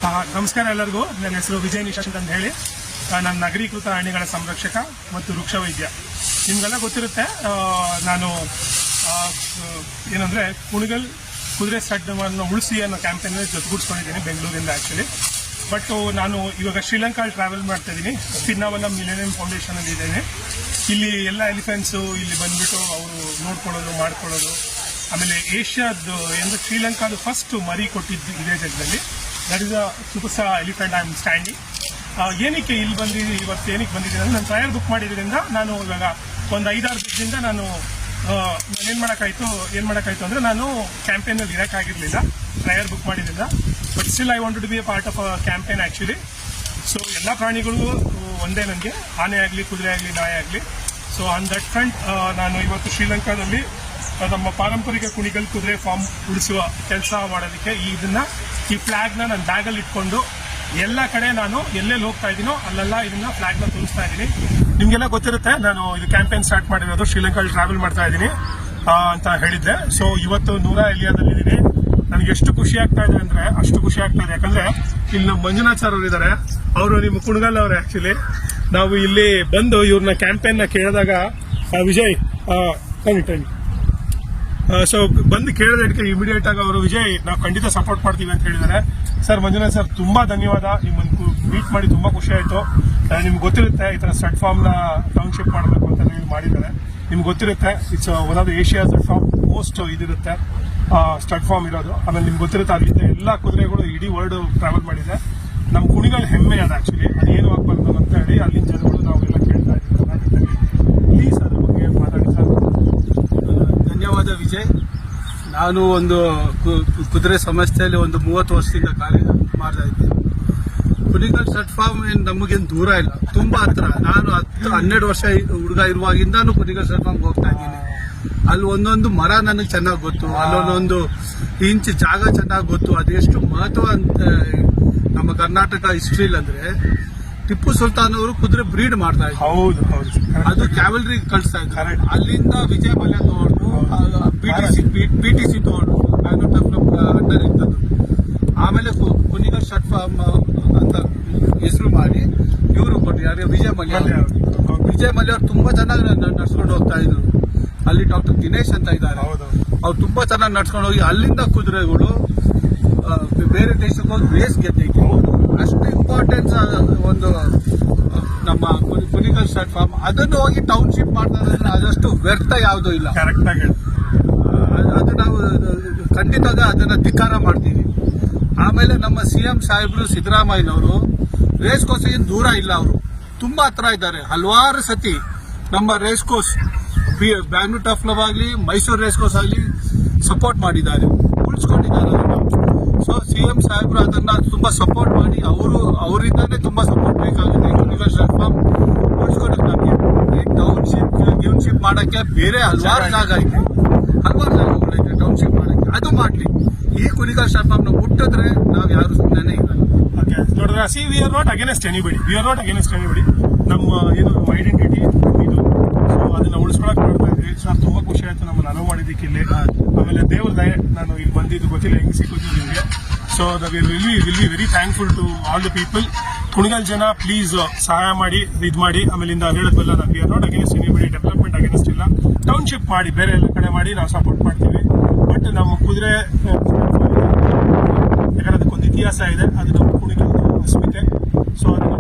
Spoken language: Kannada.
ನಮಸ್ಕಾರ ಎಲ್ಲರಿಗೂ. ನನ್ನ ಹೆಸರು ವಿಜಯ್ ನಿಶಾಂತ್ ಅಂತ ಹೇಳಿ. ನಾನು ನಗರೀಕೃತ ಅರಣ್ಯಗಳ ಸಂರಕ್ಷಕ ಮತ್ತು ವೃಕ್ಷ ವೈದ್ಯ. ನಿಮ್ಗೆಲ್ಲ ಗೊತ್ತಿರುತ್ತೆ, ನಾನು ಏನಂದರೆ ಕುಣಿಗಲ್ ಕುದುರೆ ಸಡ್ಡವನ್ನು ಉಳಿಸಿ ಅನ್ನೋ ಕ್ಯಾಂಪೇನಲ್ಲಿ ಜೊತೆಗೂಡಿಸ್ಕೊಂಡಿದ್ದೀನಿ ಬೆಂಗಳೂರಿಂದ ಆ್ಯಕ್ಚುಲಿ. ಬಟ್ ನಾನು ಇವಾಗ ಶ್ರೀಲಂಕಾದಲ್ಲಿ ಟ್ರಾವೆಲ್ ಮಾಡ್ತಾ ಇದ್ದೀನಿ. ಪಿನ್ನಾವಲ್ಲಂ ಮಿಲೇನಿಯಂ ಫೌಂಡೇಶನಲ್ಲಿ ಇದ್ದೇನೆ. ಇಲ್ಲಿ ಎಲ್ಲ ಎಲಿಫೆಂಟ್ಸು ಇಲ್ಲಿ ಬಂದ್ಬಿಟ್ಟು ಅವರು ನೋಡ್ಕೊಳ್ಳೋದು ಮಾಡ್ಕೊಳ್ಳೋದು. ಆಮೇಲೆ ಏಷ್ಯಾದ್ದು ಅಂದರೆ ಶ್ರೀಲಂಕಾದ ಫಸ್ಟ್ ಮರಿ ಕೊಟ್ಟಿದ್ದು ಇದೇ ಜಾಗದಲ್ಲಿ. ದಟ್ ಇಸ್ ಅ ಸುಪುಸ ಎಲಿಫೆಂಟ್ ಐ ಆಮ್ ಸ್ಟ್ಯಾಂಡಿಂಗ್. ಏನಕ್ಕೆ ಇಲ್ಲಿ ಇವತ್ತು ಏನಕ್ಕೆ ಬಂದಿದ್ದೀನಿ ಅಂದರೆ, ನಾನು ಟ್ರಯಲ್ ಬುಕ್ ಮಾಡಿದ್ರಿಂದ ನಾನು ಇವಾಗ ಒಂದು 5-6 ದಿನದಿಂದ ನಾನು ಏನು ಮಾಡೋಕ್ಕಾಯಿತು ಅಂದರೆ ನಾನು ಕ್ಯಾಂಪೇನಲ್ಲಿ ಇರೋಕ್ಕಾಗಿರಲಿಲ್ಲ ಟ್ರಯಲ್ ಬುಕ್ ಮಾಡಿದ್ರಿಂದ. But still I wanted to be a part of a campaign actually. So ಎಲ್ಲ ಪ್ರಾಣಿಗಳು ಒಂದೇ ನನಗೆ, ಆನೆ ಆಗಲಿ, ಕುದುರೆ ಆಗಲಿ, ನಾಯಿ ಆಗಲಿ. ಸೊ ಆನ್ ದಟ್ ಫ್ರಂಟ್ ನಾನು ಇವತ್ತು ಶ್ರೀಲಂಕಾದಲ್ಲಿ ನಮ್ಮ ಪಾರಂಪರಿಕ ಕುಣಿಗಲ್ ಕುದುರೆ ಫಾರ್ಮ್ ಉಳಿಸುವ ಕೆಲಸ ಮಾಡೋದಕ್ಕೆ ಈ ಫ್ಲಾಗ್ನ ನನ್ನ ಬ್ಯಾಗಲ್ಲಿ ಇಟ್ಕೊಂಡು ಎಲ್ಲ ಕಡೆ ನಾನು ಎಲ್ಲೆಲ್ಲಿ ಹೋಗ್ತಾ ಇದ್ದೀನೋ ಅಲ್ಲೆಲ್ಲ ಇದನ್ನ ಫ್ಲಾಗ್ನ ತೋರಿಸ್ತಾ ಇದ್ದೀನಿ. ನಿಮಗೆಲ್ಲ ಗೊತ್ತಿರುತ್ತೆ, ನಾನು ಇದು ಕ್ಯಾಂಪೇನ್ ಸ್ಟಾರ್ಟ್ ಮಾಡಿರೋದು ಶ್ರೀಲಂಕಾದಲ್ಲಿ ಟ್ರಾವೆಲ್ ಮಾಡ್ತಾ ಇದ್ದೀನಿ ಅಂತ ಹೇಳಿದ್ದೆ. ಸೊ ಇವತ್ತು ನೂರಾ ಎಲಿಯಾದಲ್ಲಿದ್ದೀನಿ. ನನಗೆ ಎಷ್ಟು ಖುಷಿ ಆಗ್ತಾ ಇದೆ ಅಂದರೆ ಅಷ್ಟು ಖುಷಿ ಆಗ್ತಾ ಇದೆ. ಯಾಕಂದರೆ ಇಲ್ಲಿ ನಮ್ಮ ಮಂಜುನಾಥ್ ಸರ್ ಅವರು ಇದ್ದಾರೆ. ಅವರು ನಿಮ್ಮ ಕುಣಗಲ್ ಅವರೇ ಆ್ಯಕ್ಚುಲಿ. ನಾವು ಇಲ್ಲಿ ಬಂದು ಇವ್ರನ್ನ ಕ್ಯಾಂಪೇನ್ನ ಕೇಳಿದಾಗ ವಿಜಯ್ ಟೈಮ್ ಸೊ ಬಂದು ಕೇಳೋದಕ್ಕೆ ಇಮಿಡಿಯೇಟ್ ಆಗಿ ಅವರು ವಿಜಯ್ ನಾವು ಖಂಡಿತ ಸಪೋರ್ಟ್ ಮಾಡ್ತೀವಿ ಅಂತ ಹೇಳಿದ್ದಾರೆ. ಸರ್ ಮಂಜುನಾಥ್ ಸರ್ ತುಂಬಾ ಧನ್ಯವಾದ. ನಿಮ್ಮನ್ನು ಮೀಟ್ ಮಾಡಿ ತುಂಬಾ ಖುಷಿ ಆಯಿತು. ನಿಮ್ಗೆ ಗೊತ್ತಿರುತ್ತೆ ಈ ಥರ ಸ್ಟಡ್ ಫಾರ್ಮ್ನ ಟೌನ್ಶಿಪ್ ಮಾಡಬೇಕು ಅಂತ ನೀವು ಮಾಡಿದ್ದಾರೆ. ನಿಮ್ಗೆ ಗೊತ್ತಿರುತ್ತೆ it's one of the Asia stud farm most ಇದಿರುತ್ತೆ ಸ್ಟಡ್ ಫಾರ್ಮ್ ಇರೋದು. ಆಮೇಲೆ ನಿಮ್ಗೆ ಗೊತ್ತಿರುತ್ತೆ ಅಲ್ಲಿಂದ ಎಲ್ಲ ಕುದುರೆಗಳು ಇಡೀ ವರ್ಲ್ಡ್ ಟ್ರಾವೆಲ್ ಮಾಡಿದೆ. ನಮ್ಮ ಕುಣಿಗಳ ಹೆಮ್ಮೆ ಅದು ಆ್ಯಕ್ಚುಲಿ. ಅದೇನು ಆಗ್ಬಾರ್ದು ಅಂತ ಹೇಳಿ ಅಲ್ಲಿನ ಜನಗಳು ನಾವೆಲ್ಲ ಕೇಳ್ತಾ ಇದ್ದೀವಿ. ಪ್ಲೀಸ್ ಅದ್ರ ಬಗ್ಗೆ ಮಾತಾಡಿ ಸರ್. ಧನ್ಯವಾದ ವಿಜಯ್. ನಾನು ಒಂದು ಕುದುರೆ ಸಂಸ್ಥೆಯಲ್ಲಿ ಒಂದು 30 ವರ್ಷದಿಂದ ಕಾರ್ಯ ಮಾಡ್ತಾ ಇದ್ದೇನೆ. ಕುಣಿಗಲ್ ಸ್ಟಡ್ ಫಾರ್ಮ್ ನಮಗೇನು ದೂರ ಇಲ್ಲ, ತುಂಬಾ ಹತ್ರ. ನಾನು 12 ವರ್ಷ ಹುಡುಗ ಇರುವಾಗಿಂದಾನು ಕುಣಿಗಲ್ ಸ್ಟಡ್ ಫಾರ್ಮ್ ಹೋಗ್ತಾ ಇದ್ದೀನಿ. ಅಲ್ಲಿ ಒಂದೊಂದು ಮರ ನನಗೆ ಚೆನ್ನಾಗಿ ಗೊತ್ತು, ಅಲ್ಲೊಂದೊಂದು ಇಂಚ್ ಜಾಗ ಚೆನ್ನಾಗಿ ಗೊತ್ತು. ಅದೆಷ್ಟು ಮಹತ್ವ ಅಂತ ನಮ್ಮ ಕರ್ನಾಟಕ ಹಿಸ್ಟ್ರಿಲ್ ಅಂದ್ರೆ, ಟಿಪ್ಪು ಸುಲ್ತಾನ್ ಅವರು ಕುದುರೆ ಬ್ರೀಡ್ ಮಾಡ್ತಾ ಇದ್ರು. ಹೌದು, ಅದು ಕ್ಯಾವಲ್ರಿ ಕಳಿಸ್ತಾ ಇದ್ದಾರೆ. ಅಲ್ಲಿಂದ ವಿಜಯ ಮಲ್ಯ ತಗೊಂಡು PTC ತಗೊಂಡು ಅಂಡರ್ ಇದ್ದದ್ದು. ಆಮೇಲೆ ಕುಣಿಗಲ್ ಸ್ಟಡ್ ಫಾರ್ಮ್ ಅಂತ ಹೆಸರು ಮಾಡಿ ಇವರು ಕೊಟ್ಟು ಯಾರು ವಿಜಯ ಮಲ್ಯ ಅವರು ತುಂಬಾ ಚೆನ್ನಾಗಿ ನಡ್ಸ್ಕೊಂಡು ಹೋಗ್ತಾ ಇದ್ರು. ಅಲ್ಲಿ ಡಾಕ್ಟರ್ ದಿನೇಶ್ ಅಂತ ಇದ್ದಾರೆ, ಅವ್ರು ತುಂಬಾ ಚೆನ್ನಾಗಿ ನಡ್ಸ್ಕೊಂಡು ಹೋಗಿ ಅಲ್ಲಿಂದ ಕುದುರೆಗಳು ಬೇರೆ ದೇಶಕ್ಕೆ ಹೋಗಿ ರೇಸ್ ಗೆದ್ದೈತಿ. ಅಷ್ಟು ಇಂಪಾರ್ಟೆನ್ಸ್ ಒಂದು ನಮ್ಮ ಕುಣಿಗಲ್ ಸ್ಟಡ್ ಫಾರ್ಮ್. ಅದನ್ನು ಹೋಗಿ ಟೌನ್ಶಿಪ್ ಮಾಡ್ತಾರೆ, ಅದಷ್ಟು ವ್ಯರ್ಥ ಯಾವುದೂ ಇಲ್ಲ. ಕರೆಕ್ಟ್ ಆಗಿ ಅದು ನಾವು ಖಂಡಿತ ಅದನ್ನ ಧಿಕ್ಕಾರ ಮಾಡ್ತೀವಿ. ಆಮೇಲೆ ನಮ್ಮ CM ಸಾಹೇಬ್ರು ಸಿದ್ದರಾಮಯ್ಯನವರು ರೇಸ್ ಕೋರ್ಸ್ ಏನು ದೂರ ಇಲ್ಲ, ಅವರು ತುಂಬಾ ಹತ್ರ ಇದ್ದಾರೆ. ಹಲವಾರು ಸತಿ ನಮ್ಮ race course Bangalore turf club ಆಗಲಿ, ಮೈಸೂರು ರೇಸ್ ಕೋರ್ಸ್ ಆಗಲಿ ಸಪೋರ್ಟ್ ಮಾಡಿದ್ದಾರೆ, ಉಳಿಸ್ಕೊಂಡಿದ್ದಾರೆ. ಸೊ CM ಸಾಹೇಬ್ರು ಅದನ್ನ ತುಂಬಾ ಸಪೋರ್ಟ್ ಮಾಡಿ ಅವರಿಂದಾನೇ ತುಂಬಾ ಸಪೋರ್ಟ್ ಬೇಕಾಗಿದೆ. ಕುಣಿಗಲ್ ಸ್ಟಡ್ ಫಾರ್ಮ್ ಉಳಿಸ್ಕೊಂಡಿದ್ದು ನಮಗೆ ಈ ಟೌನ್ಶಿಪ್ ಮಾಡಕ್ಕೆ ಬೇರೆ ಹಲವಾರು ಜಾಗ ಐತೆ, ಹಲವಾರು ಜಾಗಗಳೈತೆ ಟೌನ್ಶಿಪ್ ಮಾಡಕ್ಕೆ. ಅದು ಮಾಡ್ಲಿ. ಈ ಕುಣಿಗಲ್ ಸ್ಟಡ್ ಫಾರ್ಮ್ ನ ಮುಟ್ಟಿದ್ರೆ ನಾವು ಯಾರು ಸುಮ್ಮನೆ ಇಲ್ಲ. ನೋಡಿದ್ರೆ V are not against anybody. ನಮ್ಮ ಏನು ಐಡೆಂಟಿಟಿ ಇದು. ಸೊ ಅದನ್ನ ಉಳಿಸ್ಕೊಳಕ್ ಮಾಡ್ತಾ ಇದ್ವಿ. ಸರ್ ತುಂಬಾ ಖುಷಿ ಆಯ್ತು ನಮ್ಮನ್ನು ಅಲೋ ಮಾಡಿದ್ದಕ್ಕೆ ಇಲ್ಲಿ. ಆಮೇಲೆ ದೇವ್ರ ದಯೆ, ನಾನು ಇಲ್ಲಿ ಬಂದಿದ್ದು ಗೊತ್ತಿಲ್ಲ ಹೆಂಗೆ ಸಿಕ್ಕಿದ್ದು ನಿಮಗೆ. So will be very thankful to all the people. Kunigal ಜನ ಪ್ಲೀಸ್ ಸಹಾಯ ಮಾಡಿ, ಇದು ಮಾಡಿ. ಆಮೇಲಿಂದ ಹೇಳಿದ್ವಲ್ಲ, ನಾವು we are not against anybody, development against ಇಲ್ಲ. ಟೌನ್ಶಿಪ್ ಮಾಡಿ, ಬೇರೆ ಎಲ್ಲ ಕಡೆ ಮಾಡಿ ನಾವು ಸಪೋರ್ಟ್ ಮಾಡ್ತೀವಿ. ಬಟ್ ನಮ್ಮ ಕುದುರೆ ಯಾಕಂದ್ರೆ ಅದಕ್ಕೊಂದು ಇತಿಹಾಸ ಇದೆ, ಅದು ನಮ್ಮ ಕುಣಿಗಲ್ ಅಸ್ಮಿತೆ. ಸೊ ಅದನ್ನು